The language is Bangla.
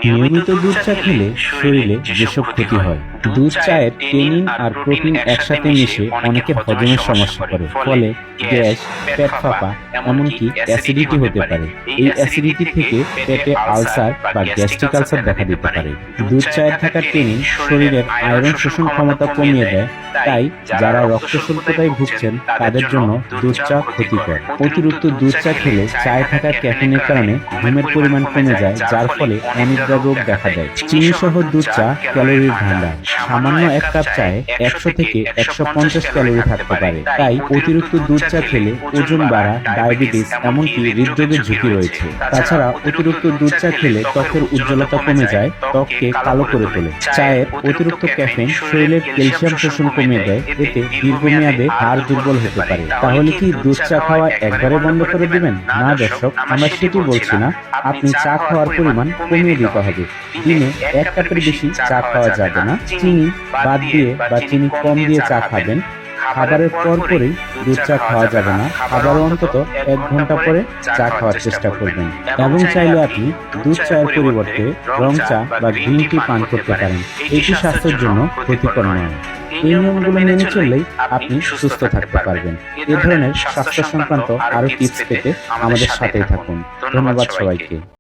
নিয়মিত দুধ চা খেলে শরীরে যেসব ক্ষতি হয়, দুধ চায়ের টেনিন আর প্রোটিন একসাথে মিশে অনেকের হজমের সমস্যা করে, ফলে গ্যাস, পেট ফাঁপা, এমনকি অ্যাসিডিটি হতে পারে। এই অ্যাসিডিটি থেকে পেটে আলসার বা গ্যাস্ট্রিক আলসার দেখা দিতে পারে। দুধ চায়ে থাকা টেনিন শরীরের আয়রন শোষণ ক্ষমতা কমিয়ে দেয়, তাই যারা রক্ত স্বল্পতায় ভুগছেন তাদের জন্য দুধ চা ক্ষতিকর। অতিরিক্ত দুধ চা খেলে চায়ে থাকা ক্যাফিনের কারণে ঘুমের পরিমাণ কমে যায়, যার ফলে অনিদ্রা রোগ দেখা দেয়। চিনি সহ দুধ চা ক্যালোরির ভান্ডার। সামান্য এক কাপ চায়ে 100 থেকে 150 ক্যালোরি থাকতে পারে, তাই অতিরিক্ত দুধ চা খেলে ওজন বাড়া, ডায়াবেটিস, এমনকি হৃদরোগের ঝুঁকি রয়েছে। তাছাড়া অতিরিক্ত দুধ চা খেলে ত্বকের উজ্জ্বলতা কমে যায়, ত্বককে কালো করে তোলে। চায়ের অতিরিক্ত ক্যাফেইন শরীরের ক্যালসিয়াম শোষণ কমিয়ে দেয়, এতে দীর্ঘমেয়াদে হাড় দুর্বল হতে পারে। তাহলে কি দুধ চা খাওয়া একবারে বন্ধ করে দিবেন? না দর্শক, আমরা সেটি বলছি না। আপনি চা খাওয়ার পরিমাণ কমিয়ে দিতে হবে। দিনে 1 কাপের বেশি চা খাওয়া যাবে না। চিনি বাদ দিয়ে বা চিনি কম দিয়ে চা খাবেন। খাবারের পরেই দুধ চা খাওয়া যাবে না। খাবারের অন্তত 1 ঘন্টা পরে চা খাওয়ার চেষ্টা করবেন। এবং চাইলে আপনি দুধ চায়ের পরিবর্তে রং চা বা গ্রিন টি পান করতে পারেন। এটি স্বাস্থ্যের জন্য ক্ষতিকর নয়। এই নিয়মগুলো মেনে চললেই আপনি সুস্থ থাকতে পারবেন। এ ধরনের স্বাস্থ্য সংক্রান্ত আরো টিপস পেতে আমাদের সাথেই থাকুন। ধন্যবাদ সবাইকে।